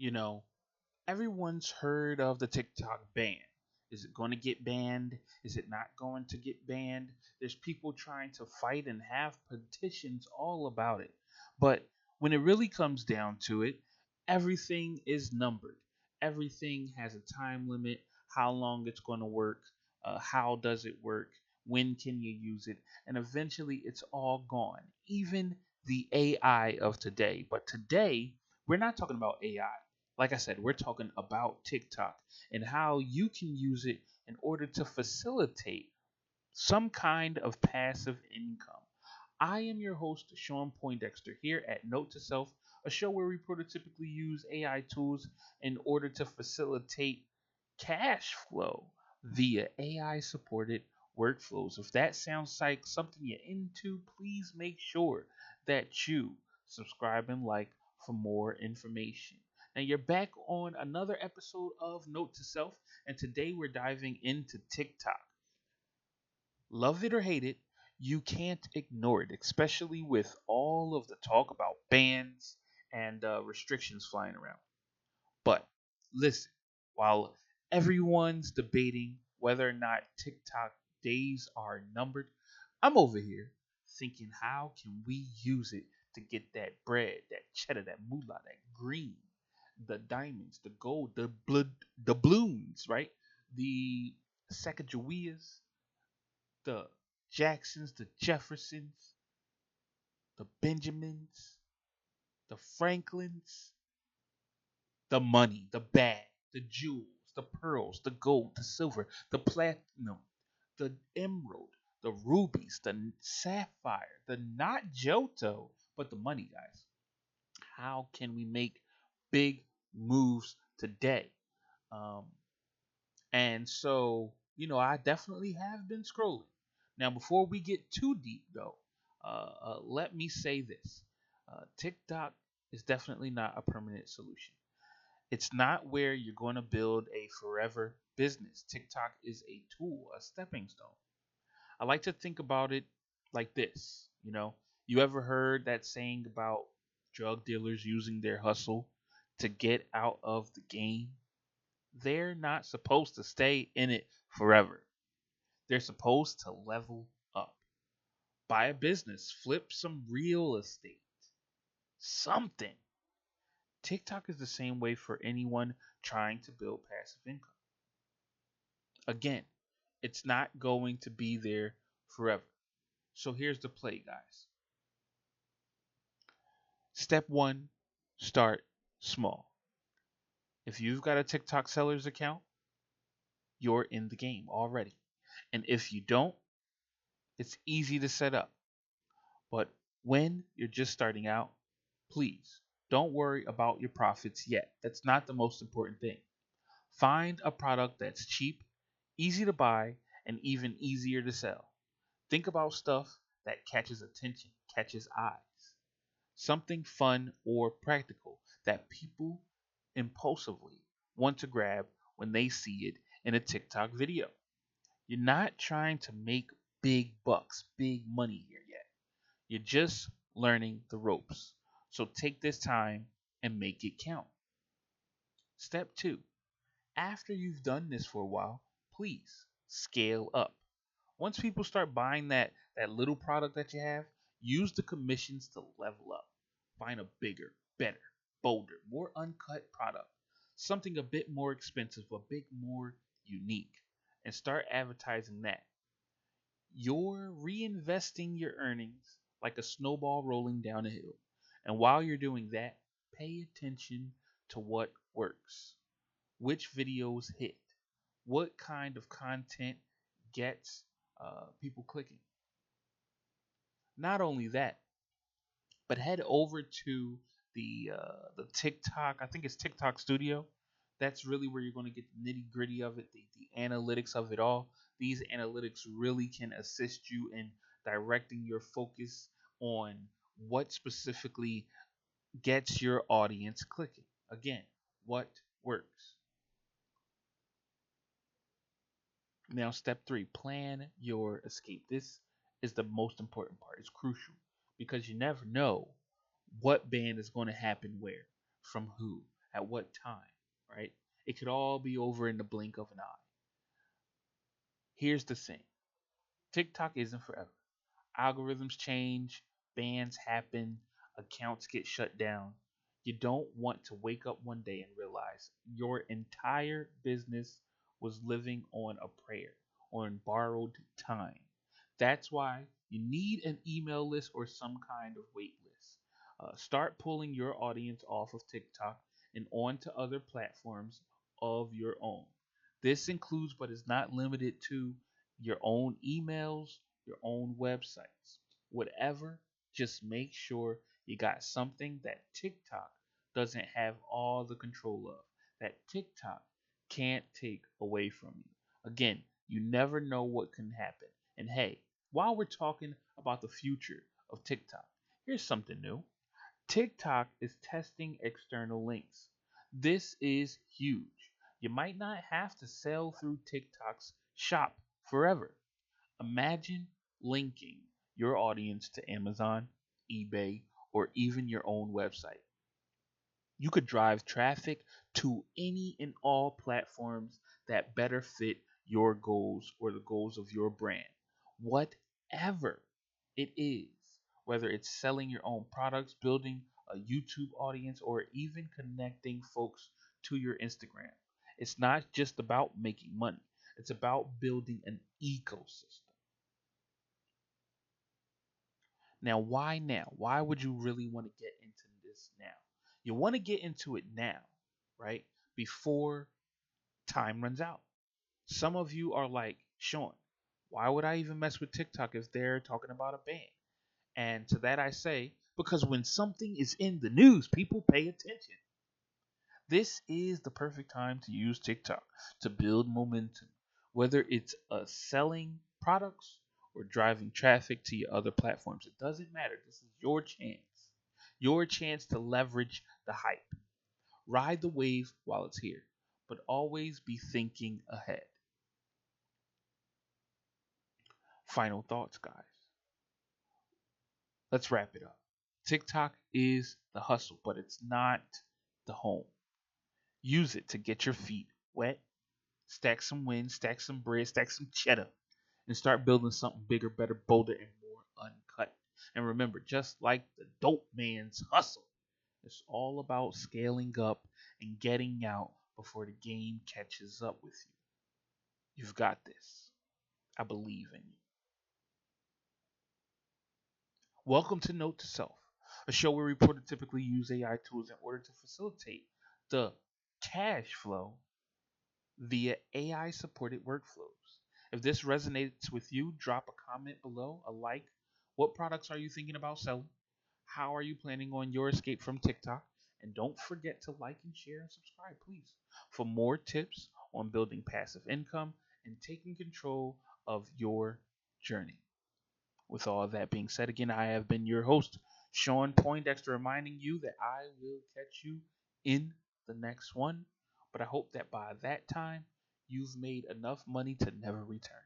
You know, everyone's heard of the TikTok ban. Is it going to get banned? Is it not going to get banned? There's people trying to fight and have petitions all about it. But when it really comes down to it, everything is numbered. Everything has a time limit, how long it's going to work, how does it work, when can you use it, and eventually it's all gone. Even the AI of today. But today, we're not talking about AI. Like I said, we're talking about TikTok and how you can use it in order to facilitate some kind of passive income. I am your host, Sean Poindexter, here at Note to Self, a show where we prototypically use AI tools in order to facilitate cash flow via AI supported workflows. If that sounds like something you're into, please make sure that you subscribe and like for more information. Now, you're back on another episode of Note to Self, and today we're diving into TikTok. Love it or hate it, you can't ignore it, especially with all of the talk about bans and restrictions flying around. But listen, while everyone's debating whether or not TikTok days are numbered, I'm over here thinking, how can we use it to get that bread, that cheddar, that moolah, that green, the diamonds, the gold, the blood, the balloons, right? The Sacagaweas, the Jacksons, the Jeffersons, the Benjamins, the Franklins, the money, the bag, the jewels, the pearls, the gold, the silver, the platinum, the emerald, the rubies, the sapphire, the not Johto, but the money, guys. How can we make big moves today? Um, and so, I definitely have been scrolling. Now, before we get too deep, though, let me say this: TikTok is definitely not a permanent solution. It's not where you're going to build a forever business. TikTok is a tool, a stepping stone. I like to think about it like this. You ever heard that saying about drug dealers using their hustle to get out of the game? They're not supposed to stay in it forever. They're supposed to level up, buy a business, flip some real estate, something. TikTok is the same way for anyone trying to build passive income. Again, it's not going to be there forever. So here's the play, guys. Step one, start small. If you've got a TikTok seller's account, you're in the game already. And if you don't, it's easy to set up. But when you're just starting out, please don't worry about your profits yet. That's not the most important thing. Find a product that's cheap, easy to buy, and even easier to sell. Think about stuff that catches attention, catches eyes. Something fun or practical that people impulsively want to grab when they see it in a TikTok video. You're not trying to make big bucks, big money here yet. You're just learning the ropes. So take this time and make it count. Step two, after you've done this for a while, please scale up. Once people start buying that little product that you have, use the commissions to level up. Find a bigger, better, bolder, more uncut product. Something a bit more expensive, a bit more unique. And start advertising that. You're reinvesting your earnings like a snowball rolling down a hill. And while you're doing that, pay attention to what works. Which videos hit? What kind of content gets people clicking? Not only that, but head over to the TikTok. I think it's TikTok Studio. That's really where you're going to get the nitty gritty of it, the analytics of it all. These analytics really can assist you in directing your focus on what specifically gets your audience clicking. Again, what works. Now, step three, plan your escape. This is the most important part. It's crucial because you never know what ban is going to happen where, from who, at what time, right? It could all be over in the blink of an eye. Here's the thing: TikTok isn't forever. Algorithms change, bans happen, accounts get shut down. You don't want to wake up one day and realize your entire business was living on a prayer, on borrowed time. That's why you need an email list or some kind of wait list. Start pulling your audience off of TikTok and onto other platforms of your own. This includes, but is not limited to, your own emails, your own websites, whatever. Just make sure you got something that TikTok doesn't have all the control of, that TikTok can't take away from you. Again, you never know what can happen. And hey, while we're talking about the future of TikTok, here's something new. TikTok is testing external links. This is huge. You might not have to sell through TikTok's shop forever. Imagine linking your audience to Amazon, eBay, or even your own website. You could drive traffic to any and all platforms that better fit your goals or the goals of your brand. Whatever it is, whether it's selling your own products, building a YouTube audience, or even connecting folks to your Instagram. It's not just about making money, it's about building an ecosystem. Now, why now? Why would you really want to get into this now? You want to get into it now, right? Before time runs out. Some of you are like, Sean, why would I even mess with TikTok if they're talking about a ban? And to that I say, because when something is in the news, people pay attention. This is the perfect time to use TikTok to build momentum, whether it's selling products or driving traffic to your other platforms. It doesn't matter. This is your chance to leverage the hype. Ride the wave while it's here, but always be thinking ahead. Final thoughts, guys. Let's wrap it up. TikTok is the hustle, but it's not the home. Use it to get your feet wet, stack some wins, stack some bread, stack some cheddar, and start building something bigger, better, bolder, and more uncut. And remember, just like the dope man's hustle, it's all about scaling up and getting out before the game catches up with you. You've got this. I believe in you. Welcome to Note to Self, a show where reporters typically use AI tools in order to facilitate the cash flow via AI supported workflows. If this resonates with you, drop a comment below, a like. What products are you thinking about selling? How are you planning on your escape from TikTok? And don't forget to like and share and subscribe, please, for more tips on building passive income and taking control of your journey. With all that being said, again, I have been your host, Sean Poindexter, reminding you that I will catch you in the next one. But I hope that by that time, you've made enough money to never return.